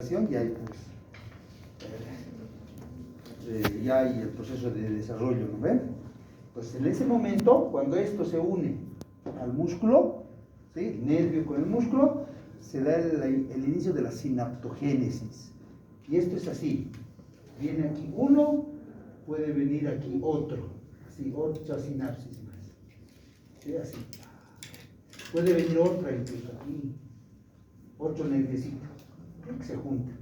Y hay pues ya hay el proceso de desarrollo, ¿no ven? Pues en ese momento, cuando esto se une al músculo, ¿sí? El nervio con el músculo, se da el inicio de la sinaptogénesis. Y esto es así: viene aquí uno, puede venir aquí otro, así, otra sinapsis más, ¿sí? Así. Puede venir otra incluso aquí, otro nerviecito que se junta.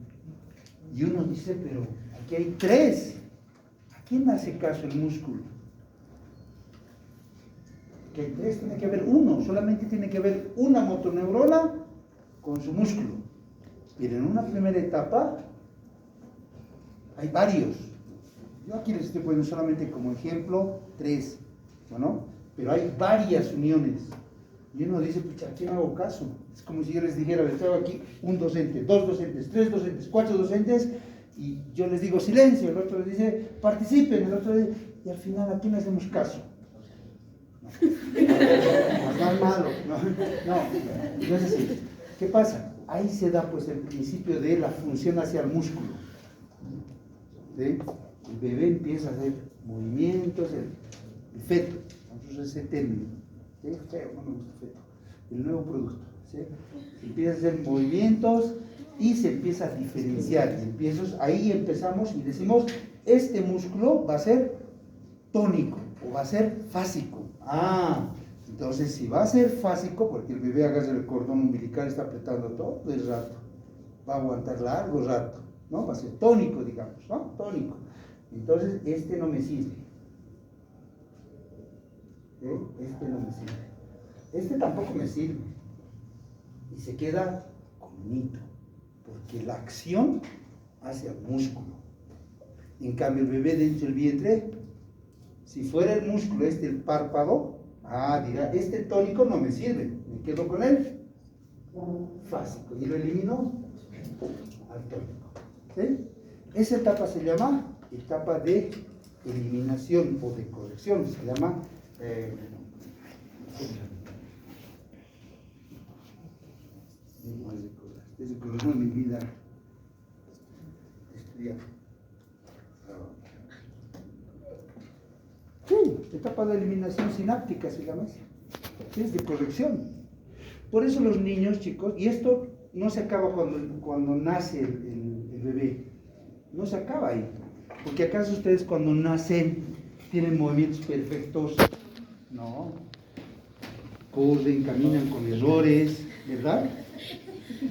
Y uno dice, pero aquí hay tres. ¿A quién hace caso el músculo? Que hay tres, tiene que haber uno. Solamente tiene que haber una motoneurona con su músculo. Pero en una primera etapa hay varios. Yo aquí les estoy poniendo solamente como ejemplo tres, ¿no? Pero hay varias uniones. Y uno dice, pucha, ¿a quién hago caso? Es como si yo les dijera, les traigo aquí un docente, dos docentes, tres docentes, cuatro docentes, y yo les digo silencio, el otro les dice participen, el otro dice, y al final ¿a quién hacemos caso? Más malo, no es así. ¿Qué pasa? Ahí se da pues el principio de la función hacia el músculo. ¿Sí? El bebé empieza a hacer movimientos, el feto, entonces ese término. ¿Sí? Feo, no me gusta el feto. El nuevo producto. ¿Sí? Empieza a hacer movimientos y se empieza a diferenciar. Ahí empezamos y decimos, este músculo va a ser tónico o va a ser fásico. Entonces si va a ser fásico, porque el bebé agarra el cordón umbilical, está apretando todo el rato, va a aguantar largo rato, ¿no? Va a ser tónico, digamos, ¿no? Tónico. Entonces este no me sirve. Este no me sirve. Este tampoco me sirve. Y se queda comidito, porque la acción hace al músculo. En cambio, el bebé dentro del vientre, si fuera el músculo el párpado, dirá, este tónico no me sirve, me quedo con él fásico y lo elimino al tónico. ¿Sí? Esa etapa se llama etapa de eliminación o de corrección, se llama desde que en mi vida estudiar. Sí, etapa de eliminación sináptica se llama así. Es de corrección. Por eso los niños, chicos, y esto no se acaba cuando nace el bebé, no se acaba ahí. Porque acaso ustedes cuando nacen tienen movimientos perfectos, no, corren, caminan con errores, ¿verdad?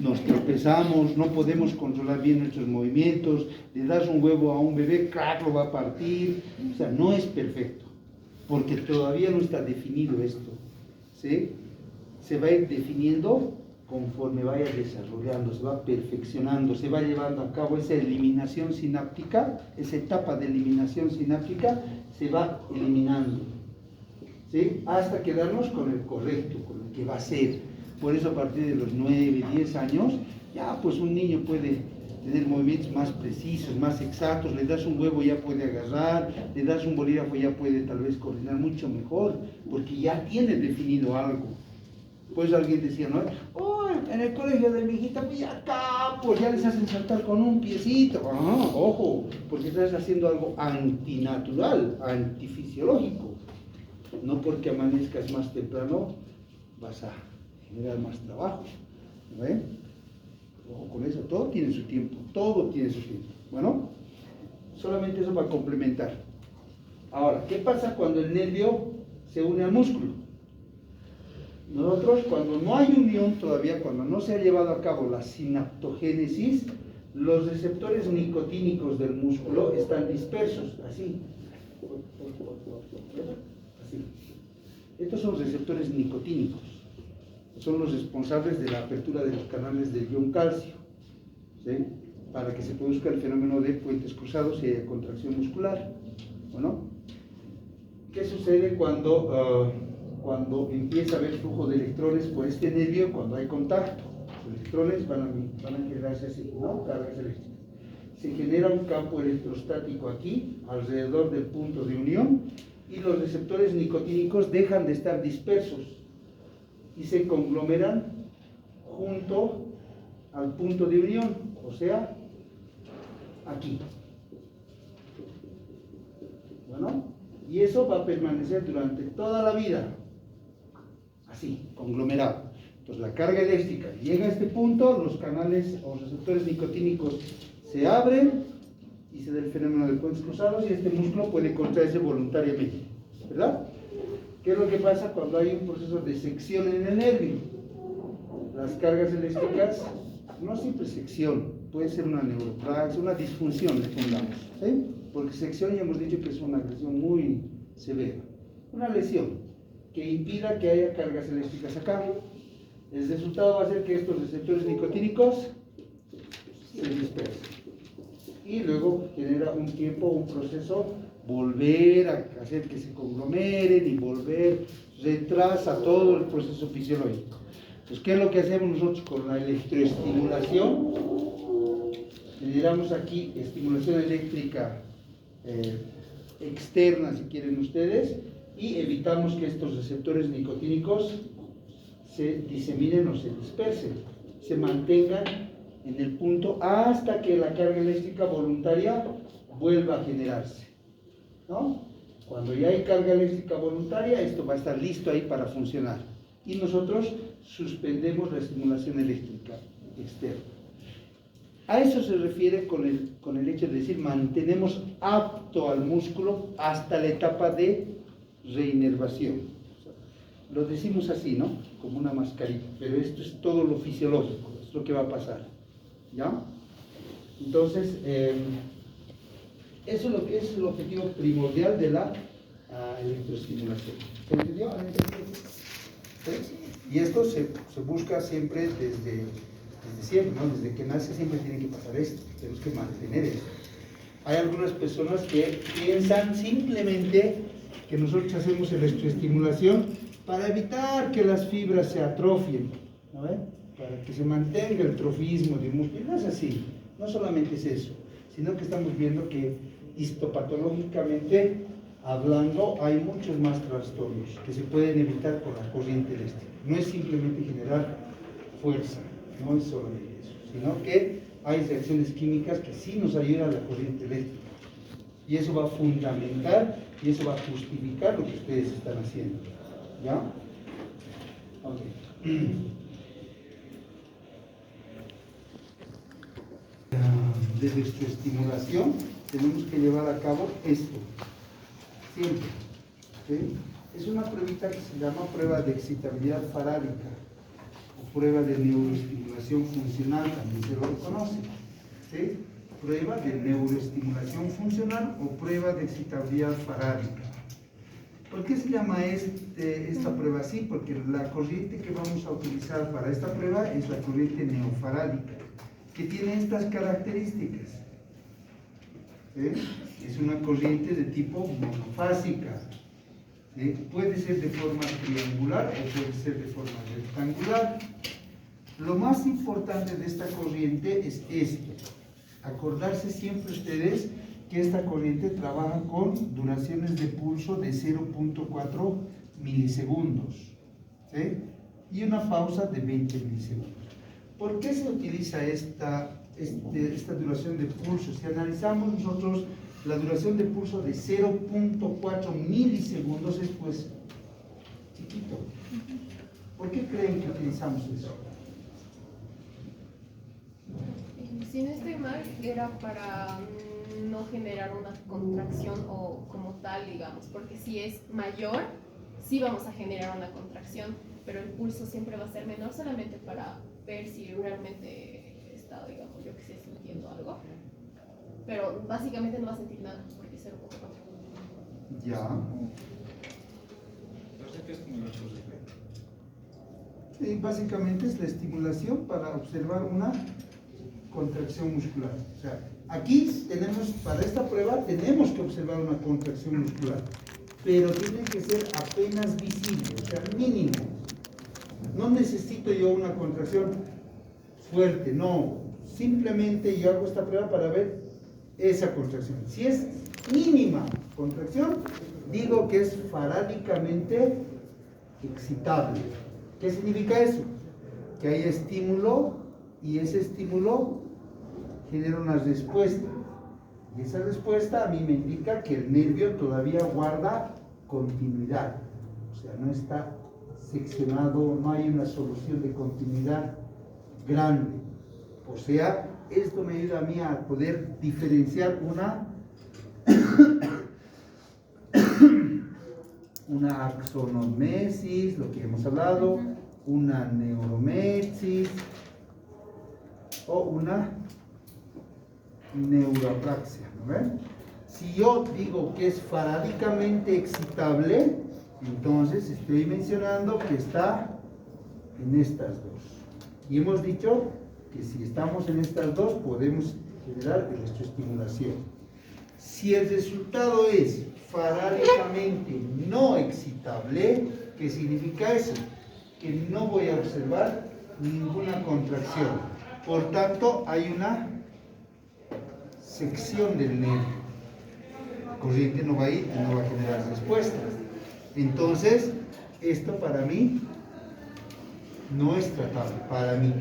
Nos tropezamos, no podemos controlar bien nuestros movimientos, le das un huevo a un bebé, ¡crack!, lo va a partir. O sea, no es perfecto, porque todavía no está definido esto, ¿sí? Se va a ir definiendo conforme vaya desarrollando, se va perfeccionando, se va llevando a cabo esa eliminación sináptica, esa etapa de eliminación sináptica, se va eliminando, ¿sí? Hasta quedarnos con el correcto, con el que va a ser. Por eso a partir de los 9, 10 años, ya pues un niño puede tener movimientos más precisos, más exactos, le das un huevo ya puede agarrar, le das un bolígrafo ya puede tal vez coordinar mucho mejor, porque ya tiene definido algo. Pues alguien decía, ¿no? Oh, en el colegio de mi hijita, pues ya capos, ya les hacen saltar con un piecito. Ojo, porque estás haciendo algo antinatural, antifisiológico. No porque amanezcas más temprano vas a generar más trabajo, ¿no ven? Ojo con eso, todo tiene su tiempo, todo tiene su tiempo. Bueno, solamente eso para complementar. Ahora, ¿qué pasa cuando el nervio se une al músculo? Nosotros, cuando no hay unión todavía, cuando no se ha llevado a cabo la sinaptogénesis, los receptores nicotínicos del músculo están dispersos, así. Así. Estos son receptores nicotínicos. Son los responsables de la apertura de los canales del ion calcio, ¿sí? Para que se produzca el fenómeno de puentes cruzados y de contracción muscular. ¿No? ¿Qué sucede cuando empieza a haber flujo de electrones por este nervio? Cuando hay contacto, los electrones van a generarse así, ¿no? Cargas eléctricas. Se genera un campo electrostático aquí, alrededor del punto de unión, y los receptores nicotínicos dejan de estar dispersos y se conglomeran junto al punto de unión, o sea, aquí. Bueno, y eso va a permanecer durante toda la vida, así, conglomerado. Entonces la carga eléctrica llega a este punto, los canales o receptores nicotínicos se abren y se da el fenómeno de puentes cruzados y este músculo puede contraerse voluntariamente, ¿verdad? ¿Qué es lo que pasa cuando hay un proceso de sección en el nervio? Las cargas eléctricas, no siempre sección, puede ser una neuropraxia, una disfunción, le pongamos, ¿sí? Porque sección ya hemos dicho que es una agresión muy severa, una lesión que impida que haya cargas eléctricas acá. El resultado va a ser que estos receptores nicotínicos se dispersen y luego genera un tiempo, un proceso, volver a hacer que se conglomeren y volver, retrasa todo el proceso fisiológico. Entonces, ¿qué es lo que hacemos nosotros con la electroestimulación? Generamos aquí estimulación eléctrica externa, si quieren ustedes, y evitamos que estos receptores nicotínicos se diseminen o se dispersen, se mantengan en el punto hasta que la carga eléctrica voluntaria vuelva a generarse, ¿no? Cuando ya hay carga eléctrica voluntaria, esto va a estar listo ahí para funcionar. Y nosotros suspendemos la estimulación eléctrica externa. A eso se refiere con el hecho de decir mantenemos apto al músculo hasta la etapa de reinervación. Lo decimos así, ¿no? Como una mascarita, pero esto es todo lo fisiológico, es lo que va a pasar, ¿ya? Entonces, eso es lo que es el objetivo primordial de la electroestimulación. ¿Se entendió? ¿Sí? Y esto se busca siempre desde siempre, ¿no? Desde que nace siempre tiene que pasar esto, tenemos que mantener esto. Hay algunas personas que piensan simplemente que nosotros hacemos electroestimulación para evitar que las fibras se atrofien, ¿no? Para que se mantenga el trofismo de un músculo. No es así, no solamente es eso, sino que estamos viendo que histopatológicamente hablando hay muchos más trastornos que se pueden evitar con la corriente eléctrica. No es simplemente generar fuerza, no es solamente eso, sino que hay reacciones químicas que sí nos ayudan a la corriente eléctrica. Y eso va a fundamentar y eso va a justificar lo que ustedes están haciendo. ¿Ya? Ok. De electroestimulación tenemos que llevar a cabo esto. Siempre. ¿Sí? Es una pruebita que se llama prueba de excitabilidad farádica o prueba de neuroestimulación funcional, también se lo conoce. ¿Sí? Prueba de neuroestimulación funcional o prueba de excitabilidad farádica. ¿Por qué se llama esta prueba así? Porque la corriente que vamos a utilizar para esta prueba es la corriente neofarádica, que tiene estas características. ¿Sí? Es una corriente de tipo monofásica. ¿Sí? Puede ser de forma triangular o puede ser de forma rectangular. Lo más importante de esta corriente es esto. Acordarse siempre ustedes que esta corriente trabaja con duraciones de pulso de 0.4 milisegundos, ¿sí? Y una pausa de 20 milisegundos. ¿Por qué se utiliza esta duración de pulso? Si analizamos nosotros la duración de pulso de 0.4 milisegundos es pues chiquito. ¿Por qué creen que utilizamos eso? Si no estoy mal, era para no generar una contracción o como tal, digamos, porque si es mayor, sí vamos a generar una contracción, pero el pulso siempre va a ser menor solamente para ver si realmente está, digamos, yo que sé, sintiendo algo, pero básicamente no va a sentir nada, porque es 0.4. Ya. ¿Qué estimulación se ve? Sí, básicamente es la estimulación para observar una contracción muscular. O sea, aquí tenemos, para esta prueba, tenemos que observar una contracción muscular, pero tiene que ser apenas visible, o sea, mínimo. No necesito yo una contracción fuerte, no. Simplemente yo hago esta prueba para ver esa contracción. Si es mínima contracción, digo que es farádicamente excitable. ¿Qué significa eso? Que hay estímulo y ese estímulo genera una respuesta. Y esa respuesta a mí me indica que el nervio todavía guarda continuidad. O sea, no está seccionado, no hay una solución de continuidad grande. O sea, esto me ayuda a mí a poder diferenciar una axonomesis, lo que hemos hablado, una neuromesis o una neuroapraxia, ¿no ven? Si yo digo que es farádicamente excitable, entonces estoy mencionando que está en estas dos. Y hemos dicho que si estamos en estas dos podemos generar electroestimulación. Si el resultado es farádicamente no excitable, ¿qué significa eso? Que no voy a observar ninguna contracción. Por tanto, hay una sección del nervio. La corriente no va a ir y no va a generar respuestas. Entonces, esto para mí no es tratable, para mi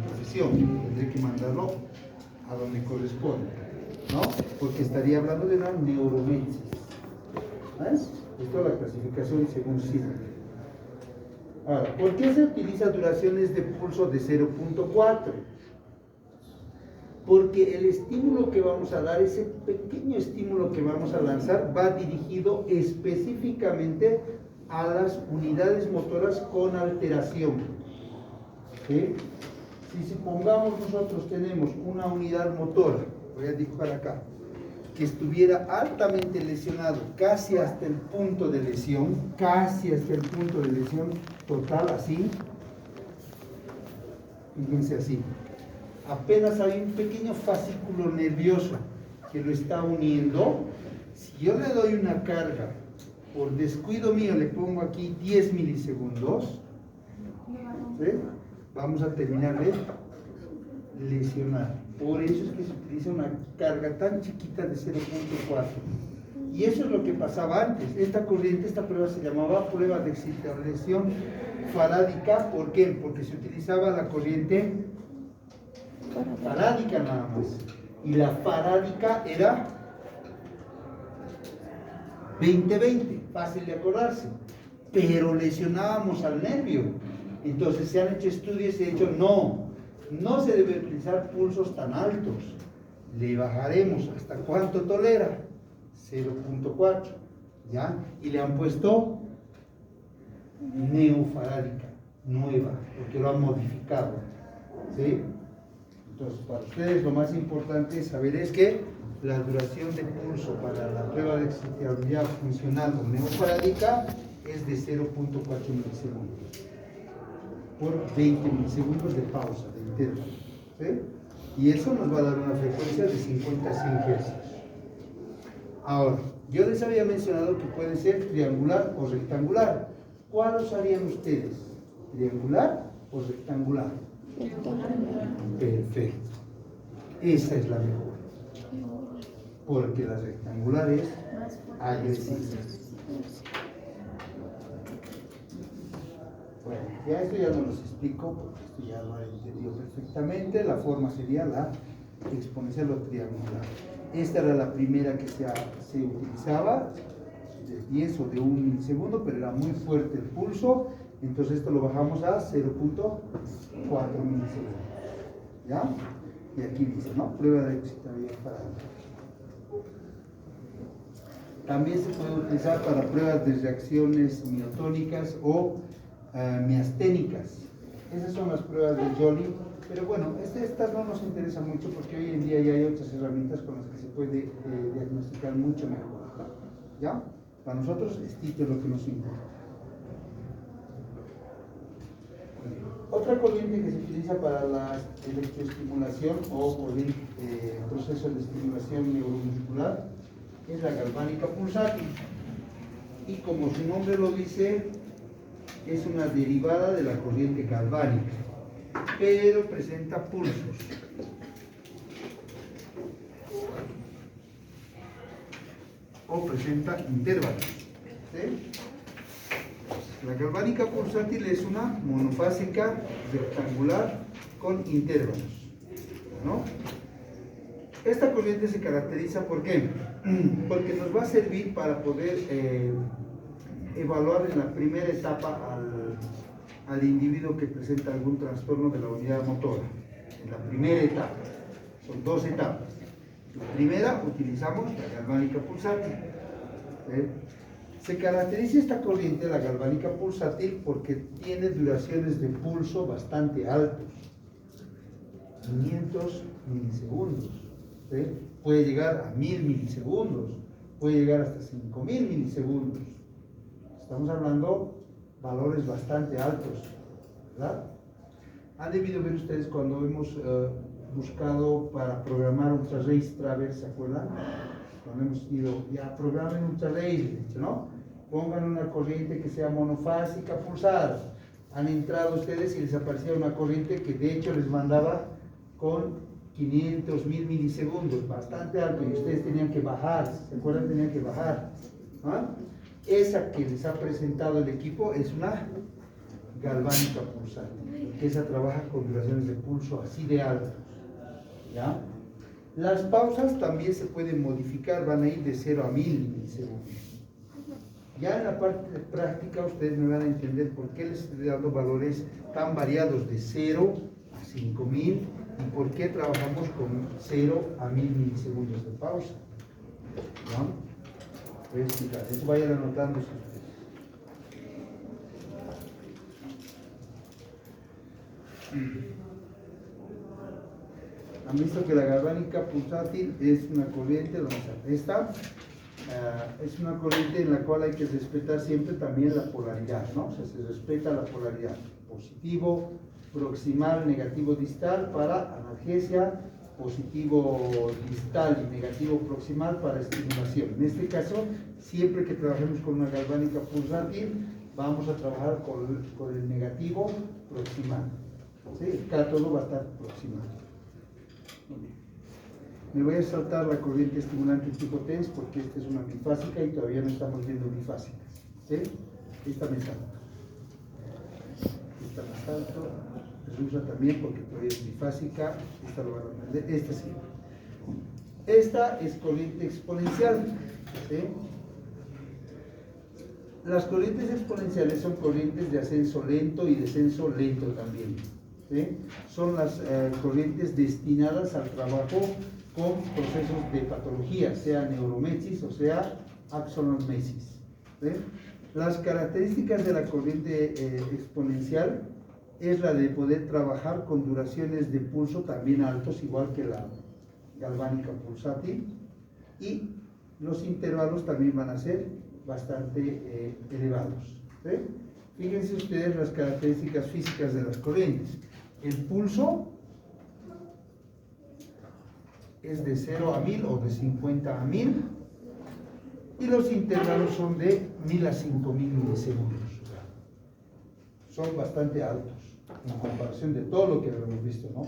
profesión. Tendré que mandarlo a donde corresponde, ¿no? Porque estaría hablando de una neuromesis. ¿Ves? Esto es la clasificación según Silver. Ahora, ¿por qué se utiliza duraciones de pulso de 0.4? Porque el estímulo que vamos a dar, ese pequeño estímulo que vamos a lanzar, va dirigido específicamente a las unidades motoras con alteración. ¿Sí? Si supongamos nosotros tenemos una unidad motora, voy a dibujar acá, que estuviera altamente lesionado, casi hasta el punto de lesión, total, así, fíjense así. Apenas hay un pequeño fascículo nervioso que lo está uniendo. Si yo le doy una carga, por descuido mío le pongo aquí 10 milisegundos, ¿sí? Vamos a terminar de lesionar. Por eso es que se utiliza una carga tan chiquita de 0.4. Y eso es lo que pasaba antes. Esta prueba se llamaba prueba de excitación farádica. ¿Por qué? Porque se utilizaba la corriente farádica nada más. Y la farádica era 20-20, fácil de acordarse. Pero lesionábamos al nervio. Entonces se han hecho estudios y se ha dicho, no se debe utilizar pulsos tan altos. Le bajaremos hasta cuánto tolera, 0.4, ¿ya? Y le han puesto neofarádica, nueva, porque lo han modificado, ¿sí? Entonces, para ustedes lo más importante saber es que la duración de pulso para la prueba de excitabilidad funcional o neofarádica es de 0.4 milisegundos por 20 milisegundos de pausa, de intervalo, ¿sí? Y eso nos va a dar una frecuencia de 50 a 100 Hz. Ahora, yo les había mencionado que puede ser triangular o rectangular. ¿Cuál usarían ustedes? ¿Triangular o rectangular? Perfecto. Esa es la mejor. Porque la rectangular es agresiva. Bueno, ya esto ya no los explico, porque esto ya lo he entendido perfectamente. La forma sería la exponencial o triangular. Esta era la primera que se utilizaba, de 10 o de 1 milisegundo, pero era muy fuerte el pulso. Entonces esto lo bajamos a 0.4 milisegundos. ¿Ya? Y aquí dice, ¿no? Prueba de excitabilidad farádica. También se puede utilizar para pruebas de reacciones miotónicas o miasténicas. Esas son las pruebas de Joly, pero bueno, estas no nos interesan mucho porque hoy en día ya hay otras herramientas con las que se puede diagnosticar mucho mejor. ¿Ya? Para nosotros esto es lo que nos importa. Otra corriente que se utiliza para la electroestimulación o por el proceso de estimulación neuromuscular es la galvánica pulsátil. Y como su nombre lo dice, es una derivada de la corriente galvánica, pero presenta pulsos. O presenta intervalos. ¿Sí? La galvánica pulsátil es una monofásica rectangular con intervalos, ¿no? Esta corriente se caracteriza ¿por qué? Porque nos va a servir para poder evaluar en la primera etapa al individuo que presenta algún trastorno de la unidad motora. En la primera etapa, son 2 etapas. La primera, utilizamos la galvánica pulsátil. Se caracteriza esta corriente, la galvánica pulsátil, porque tiene duraciones de pulso bastante altos, 500 milisegundos. Puede llegar a 1000 milisegundos, puede llegar hasta 5000 milisegundos. Estamos hablando valores bastante altos, ¿verdad? Han debido ver ustedes cuando hemos buscado para programar ultra-race traver, ¿se acuerdan? Cuando hemos ido, ya programen ultra-race, ¿no? Pongan una corriente que sea monofásica pulsada. Han entrado ustedes y les aparecía una corriente que de hecho les mandaba con 500, 1000 milisegundos, bastante alto, y ustedes tenían que bajar, ¿se acuerdan? Tenían que bajar. ¿Ah? Esa que les ha presentado el equipo es una galvánica pulsátil, que esa trabaja con duraciones de pulso así de altas. ¿Ya? Las pausas también se pueden modificar, van a ir de 0 a 1000 milisegundos. Ya en la parte práctica ustedes me van a entender por qué les estoy dando valores tan variados de 0 a 5000 y por qué trabajamos con 0 a 1000 milisegundos de pausa. ¿No? Voy a explicar, eso vayan anotando ustedes. Han visto que la galvánica pulsátil es una corriente, esta es una corriente en la cual hay que respetar siempre también la polaridad, ¿no? O sea, se respeta la polaridad, positivo proximal, negativo distal para analgesia, positivo distal y negativo proximal para estimulación. En este caso, siempre que trabajemos con una galvánica pulsátil, vamos a trabajar con el negativo proximal. ¿Sí? El cátodo va a estar proximal. Me voy a saltar la corriente estimulante tipo TENS porque esta es una bifásica y todavía no estamos viendo bifásicas. ¿Sí? Esta me salto. Esta me salto. Se usa también porque todavía es bifásica. Esta lo van a aprender. Esta sí. Esta es corriente exponencial. ¿Sí? Las corrientes exponenciales son corrientes de ascenso lento y descenso lento también. ¿Sí? Son las corrientes destinadas al trabajo con procesos de patología, sea neuromesis o sea axonomesis. ¿Sí? Las características de la corriente exponencial es la de poder trabajar con duraciones de pulso también altos, igual que la galvánica pulsátil, y los intervalos también van a ser bastante elevados. ¿Sí? Fíjense ustedes las características físicas de las corrientes. El pulso es de 0 a 1000 o de 50 a 1000 y los intervalos son de 1000 a 5000 milisegundos. Son bastante altos en comparación de todo lo que hemos visto, ¿no?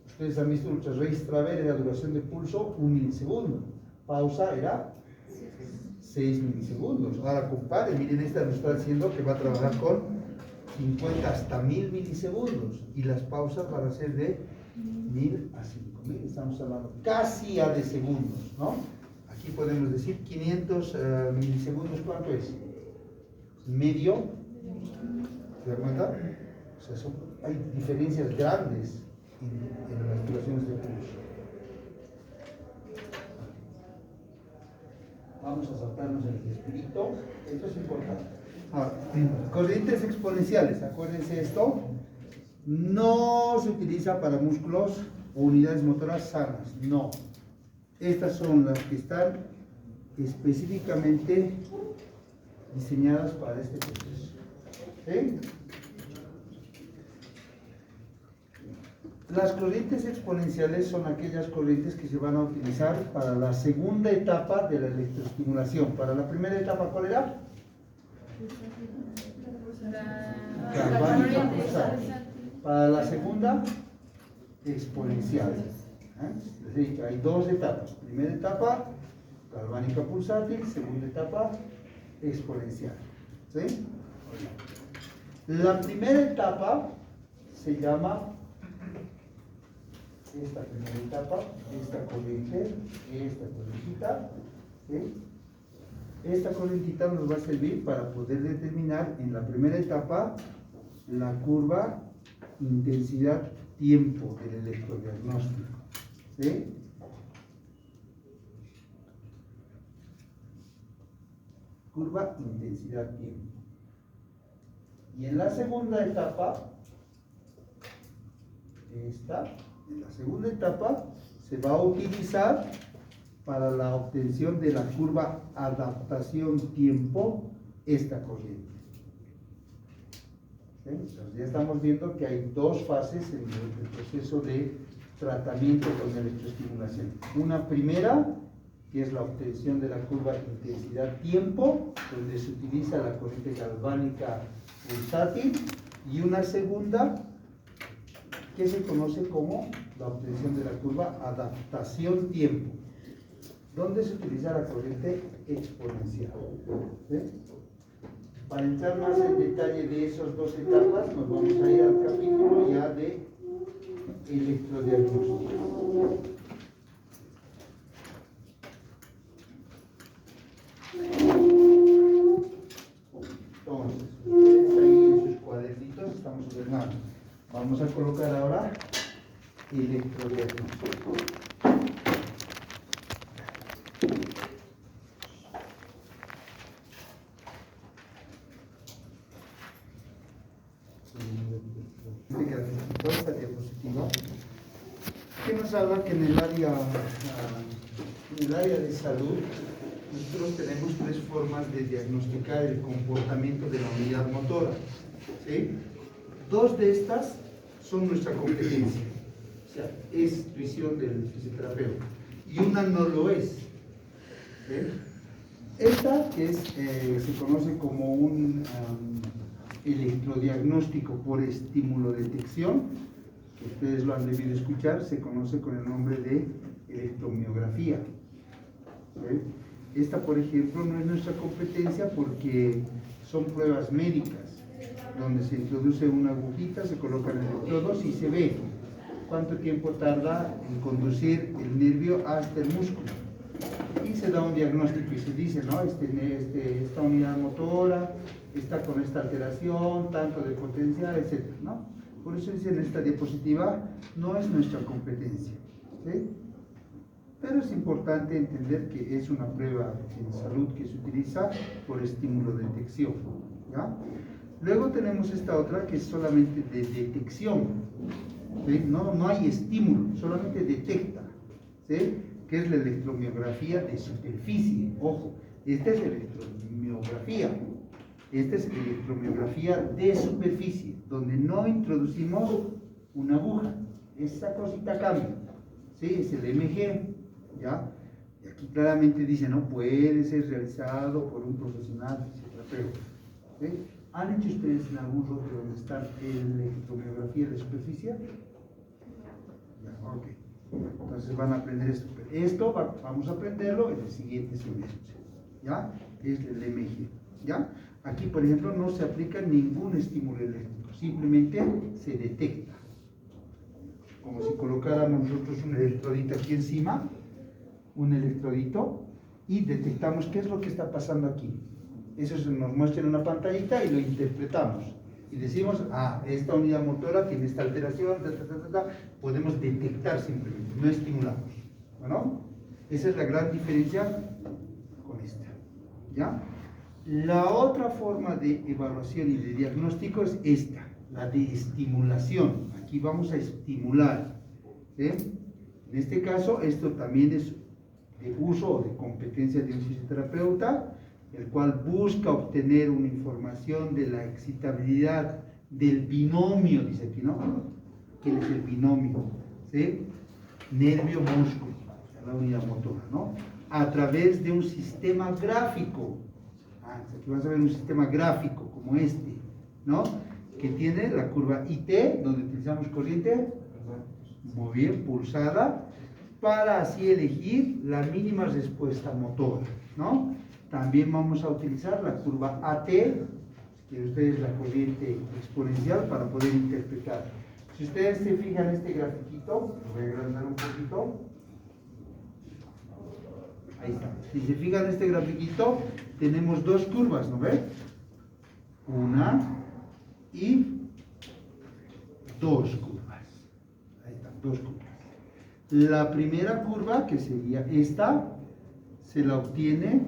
Ustedes han visto ultra-race traver, era duración de pulso 1 milisegundo, pausa era 6 milisegundos. Ahora compare, miren, esta nos está diciendo que va a trabajar con 50 hasta 1000 milisegundos y las pausas van a ser de 1000 a 5000, estamos hablando casi a de segundos, ¿no? Aquí podemos decir 500 milisegundos, ¿cuánto es? Medio, ¿se da cuenta? O sea, hay diferencias grandes en las duraciones de pulso. Vamos a saltarnos el respirito, esto es importante. Ahora, corrientes exponenciales, acuérdense esto, no se utiliza para músculos o unidades motoras sanas, no. Estas son las que están específicamente diseñadas para este proceso. ¿Sí? Las corrientes exponenciales son aquellas corrientes que se van a utilizar para la segunda etapa de la electroestimulación. Para la primera etapa, ¿cuál era? Galvánica pulsátil. Para la segunda, exponencial. Es decir, que hay 2 etapas. Primera etapa, galvánica pulsátil. Segunda etapa, exponencial. ¿Sí? La primera etapa se llama esta primera etapa, esta corriente, esta corrientita, ¿sí? Esta corrientita nos va a servir para poder determinar en la primera etapa la curva intensidad-tiempo del electrodiagnóstico, ¿sí? Curva intensidad-tiempo. Y en la segunda etapa, en la segunda etapa se va a utilizar para la obtención de la curva adaptación-tiempo esta corriente. ¿Sí? Entonces ya estamos viendo que hay dos fases en el proceso de tratamiento con electroestimulación. Una primera, que es la obtención de la curva intensidad-tiempo, donde se utiliza la corriente galvánica pulsátil, y una segunda, que se conoce como la obtención de la curva adaptación-tiempo, donde se utiliza la corriente exponencial. ¿Sí? Para entrar más en detalle de esas dos etapas, nos vamos a ir al capítulo ya de electrodiagnóstico. Entonces, ustedes ahí en sus cuadernitos estamos ordenando. Vamos a colocar ahora electrodiagnóstico. Esta diapositiva que nos habla que en el área de salud nosotros tenemos tres formas de diagnosticar el comportamiento de la unidad motora, ¿sí? Dos de estas son nuestra competencia, o sea, es intuición del fisioterapeuta, y una no lo es, ¿sí? Esta que se conoce como un electrodiagnóstico por estímulo detección, que ustedes lo han debido escuchar, se conoce con el nombre de electromiografía. ¿Sí? Esta, por ejemplo, no es nuestra competencia porque son pruebas médicas, donde se introduce una agujita, se colocan electrodos y se ve cuánto tiempo tarda en conducir el nervio hasta el músculo. Y se da un diagnóstico y se dice, ¿no? Esta unidad motora está con esta alteración, tanto de potencial, etc., ¿no? Por eso dice en esta diapositiva, no es nuestra competencia, ¿sí? Pero es importante entender que es una prueba en salud que se utiliza por estímulo de detección, ¿ya? Luego tenemos esta otra que es solamente de detección, ¿sí? No hay estímulo, solamente detecta, ¿sí? Que es la electromiografía de superficie. Ojo, esta es electromiografía. Esta es electromiografía de superficie, donde no introducimos una aguja. Esa cosita cambia, ¿sí? Es el MG, ¿ya? Y aquí claramente dice, no puede ser realizado por un profesional fisioterapeuta, ¿sí? ¿Han hecho ustedes en algún rote donde está electromiografía de superficie? Ya, ok. Entonces van a aprender esto. Esto vamos a aprenderlo en el siguiente semestre, ¿ya? Es el MG, ¿ya? Aquí, por ejemplo, no se aplica ningún estímulo eléctrico, simplemente se detecta. Como si colocáramos nosotros un electrodito aquí encima, un electrodito, y detectamos qué es lo que está pasando aquí. Eso se nos muestra en una pantallita y lo interpretamos. Y decimos, esta unidad motora tiene esta alteración, podemos detectar simplemente, no estimulamos. ¿Bueno? Esa es la gran diferencia con esta, ¿ya? La otra forma de evaluación y de diagnóstico es esta, la de estimulación. Aquí vamos a estimular, ¿sí? En este caso, esto también es de uso o de competencia de un fisioterapeuta, el cual busca obtener una información de la excitabilidad del binomio, dice aquí, ¿no? ¿Qué es el binomio? ¿Sí? Nervio-músculo, la unidad motora, ¿no? A través de un sistema gráfico. Aquí vas a ver un sistema gráfico como este, ¿no? Que tiene la curva IT, donde utilizamos corriente muy bien pulsada, para así elegir la mínima respuesta motora, ¿no? También vamos a utilizar la curva AT, que ustedes la corriente exponencial, para poder interpretar. Si ustedes se fijan en este grafiquito, lo voy a agrandar un poquito. Ahí está. Si se fijan en este grafiquito, tenemos dos curvas, ¿no ven? Una y dos curvas. Ahí están, dos curvas. La primera curva, que sería esta, se la obtiene,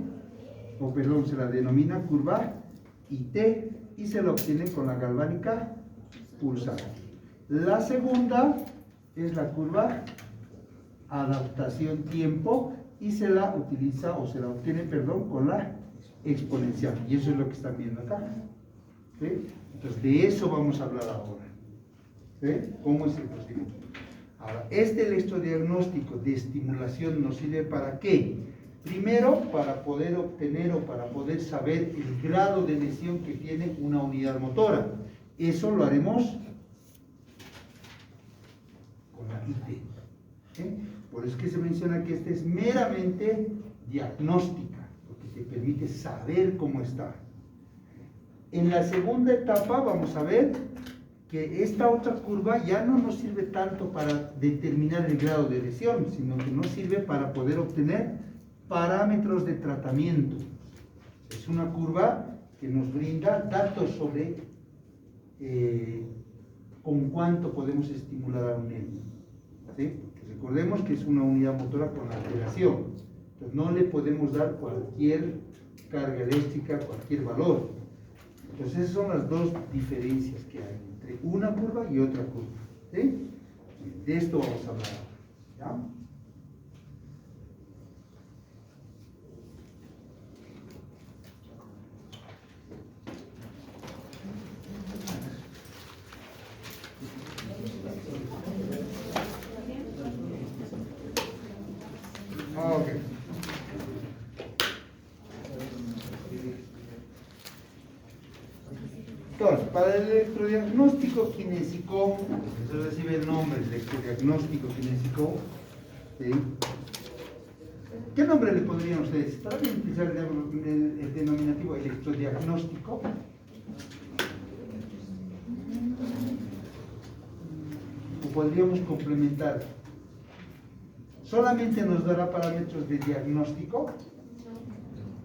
o perdón, se la denomina curva IT y se la obtiene con la galvánica pulsada. La segunda es la curva adaptación tiempo y se la utiliza o se la obtiene, perdón, con la exponencial. Y eso es lo que están viendo acá. ¿Sí? Entonces, de eso vamos a hablar ahora. ¿Sí? ¿Cómo es el procedimiento? Ahora, este electrodiagnóstico de estimulación nos sirve ¿para qué? Primero, para poder obtener o para poder saber el grado de lesión que tiene una unidad motora. Eso lo haremos con la IT. ¿Sí? Por eso es que se menciona que esta es meramente diagnóstica, porque te permite saber cómo está. En la segunda etapa vamos a ver que esta otra curva ya no nos sirve tanto para determinar el grado de lesión, sino que nos sirve para poder obtener parámetros de tratamiento. Es una curva que nos brinda datos sobre con cuánto podemos estimular a un niño. ¿Sí? Recordemos que es una unidad motora con alteración. Entonces no le podemos dar cualquier carga eléctrica, cualquier valor. Entonces esas son las dos diferencias que hay entre una curva y otra curva. ¿Sí? De esto vamos a hablar ahora. ¿Ya? Ok. Entonces, para el electrodiagnóstico kinésico, eso recibe el nombre, electrodiagnóstico kinésico. ¿Sí? ¿Qué nombre le pondrían ustedes? ¿Está bien utilizar el denominativo electrodiagnóstico? ¿O podríamos complementar? ¿Solamente nos dará parámetros de diagnóstico?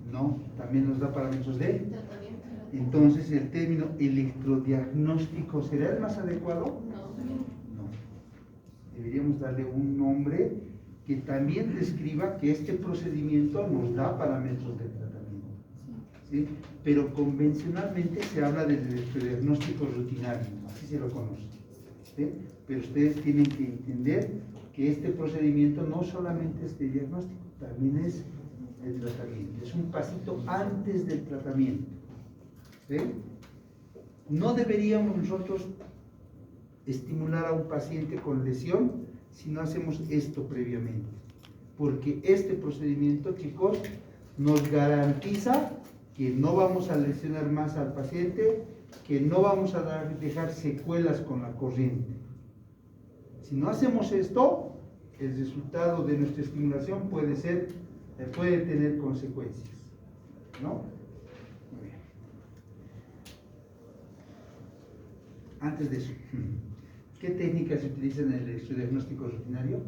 No, también nos da parámetros de tratamiento. Entonces, ¿el término electrodiagnóstico será el más adecuado? No. Deberíamos darle un nombre que también describa que este procedimiento nos da parámetros de tratamiento. ¿Sí? Pero convencionalmente se habla del electrodiagnóstico rutinario, así se lo conoce. ¿Sí? Pero ustedes tienen que entender que este procedimiento no solamente es de diagnóstico, también es de tratamiento. Es un pasito antes del tratamiento. ¿Sí? No deberíamos nosotros estimular a un paciente con lesión si no hacemos esto previamente. Porque este procedimiento, chicos, nos garantiza que no vamos a lesionar más al paciente, que no vamos a dejar secuelas con la corriente. Si no hacemos esto, el resultado de nuestra estimulación puede tener consecuencias, ¿no? Muy bien. Antes de eso, ¿qué técnicas se utilizan en el electrodiagnóstico rutinario?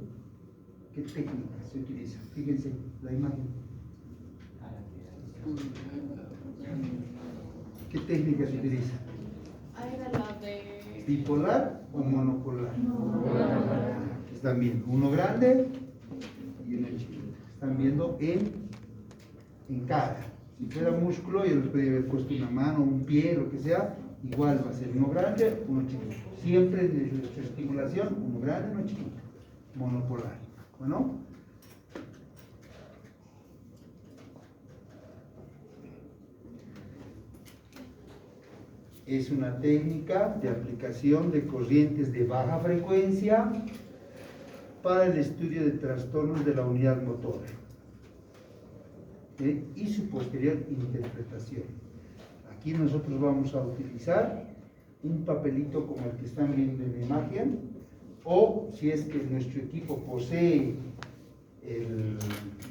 ¿Qué técnicas se utilizan? Fíjense la imagen. ¿Qué técnica se utiliza? Era la de... ¿Bipolar o monopolar? Están viendo uno grande y uno chiquito. Están viendo en cara. Si fuera músculo, yo les podría haber puesto una mano, un pie, lo que sea, igual va a ser uno grande, uno chiquito. Siempre en nuestra estimulación, uno grande, uno chiquito. Monopolar. ¿Bueno? Es una técnica de aplicación de corrientes de baja frecuencia para el estudio de trastornos de la unidad motora y su posterior interpretación. Aquí nosotros vamos a utilizar un papelito como el que están viendo en la imagen, o si es que nuestro equipo posee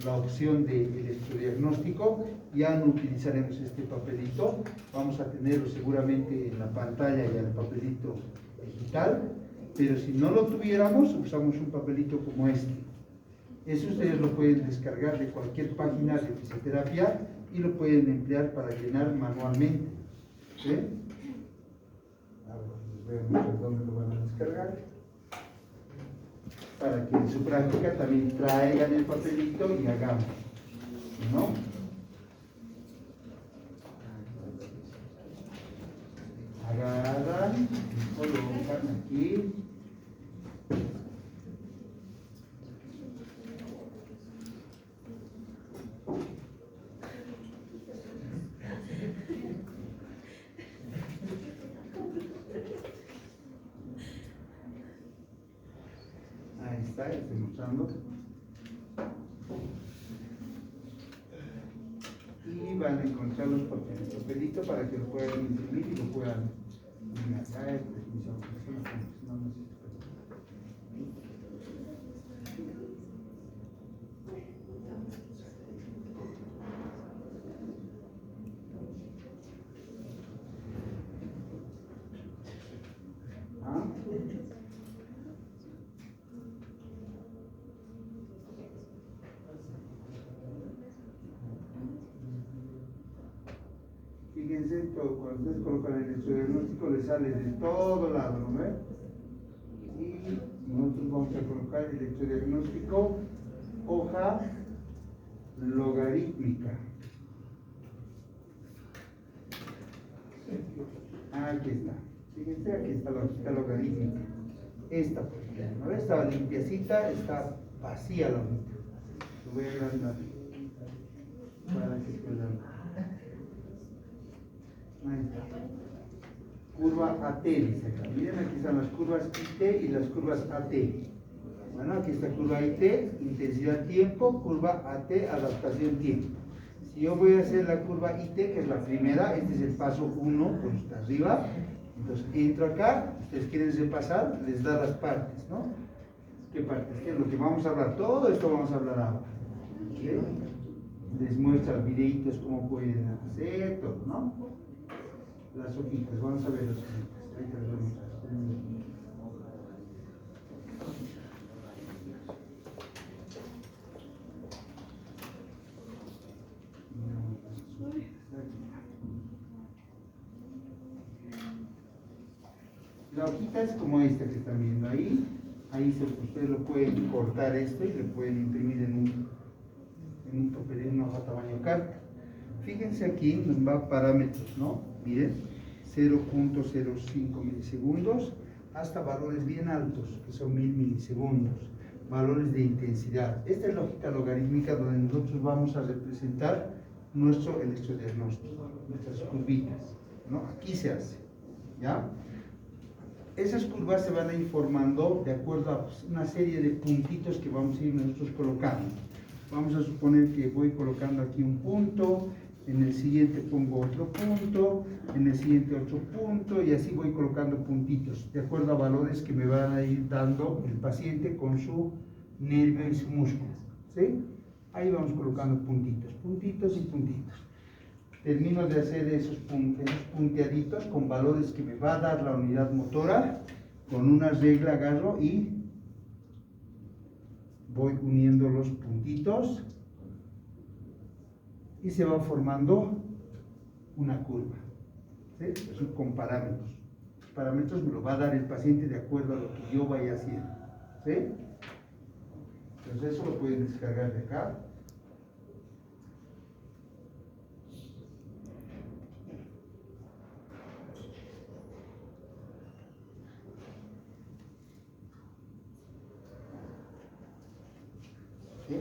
la opción de electrodiagnóstico, ya no utilizaremos este papelito, vamos a tenerlo seguramente en la pantalla y el papelito digital, Pero si no lo tuviéramos, usamos un papelito como este. Eso ustedes lo pueden descargar de cualquier página de fisioterapia y lo pueden emplear para llenar manualmente. ¿Sí? Ahora les voy a mostrar dónde lo van a descargar, para que en su práctica también traigan el papelito y hagamos, ¿no? Agarran, colocan aquí. Ahí está, estoy mostrando. Y van a encontrar los papeles, papelito para que lo puedan imprimir y lo puedan enlazar. Fíjense, cuando ustedes colocan el electrodiagnóstico les sale de todo lado, ¿no ven? Y nosotros vamos a colocar el electrodiagnóstico, hoja logarítmica. Aquí está. Fíjense, aquí está la hojita logarítmica. Esta, por ejemplo, ¿no ven? Estaba limpiecita, está vacía la hojita. Lo voy a agrandar para que puedan. Ahí está. Curva AT, dice acá. Miren, aquí están las curvas IT y las curvas AT. Bueno, aquí está curva IT, intensidad tiempo, curva AT, adaptación tiempo. Si yo voy a hacer la curva IT, que es la primera, este es el paso 1, pues está arriba. Entonces entro acá, ustedes quieren repasar, les da las partes, ¿no? ¿Qué partes? ¿Qué es lo que vamos a hablar? Todo esto vamos a hablar ahora. ¿Sí? Les muestra videitos cómo pueden hacer, todo, ¿no? Las hojitas, vamos a ver las hojitas. Ahí te las voy a mostrar. La hojita es como esta que están viendo ahí. Ahí ustedes lo pueden cortar esto y lo pueden imprimir en un papel, en una hoja tamaño carta. Fíjense aquí, nos va parámetros, ¿no? Miren, 0.05 milisegundos hasta valores bien altos, que son 1000 milisegundos. Valores de intensidad. Esta es la hojita logarítmica donde nosotros vamos a representar nuestro electrodiagnóstico, nuestras curvitas, ¿no? Aquí se hace, ¿ya? Esas curvas se van a ir formando de acuerdo a una serie de puntitos que vamos a ir nosotros colocando. Vamos a suponer que voy colocando aquí un punto, en el siguiente pongo otro punto, en el siguiente otro punto, y así voy colocando puntitos, de acuerdo a valores que me van a ir dando el paciente con su nervio y su músculo, ¿sí? Ahí vamos colocando puntitos, puntitos y puntitos. Termino de hacer esos punteaditos con valores que me va a dar la unidad motora, con una regla agarro y voy uniendo los puntitos y se va formando una curva, ¿sí? Eso con parámetros. Los parámetros me lo va a dar el paciente de acuerdo a lo que yo vaya haciendo, ¿sí? Entonces eso lo pueden descargar de acá. ¿Sí?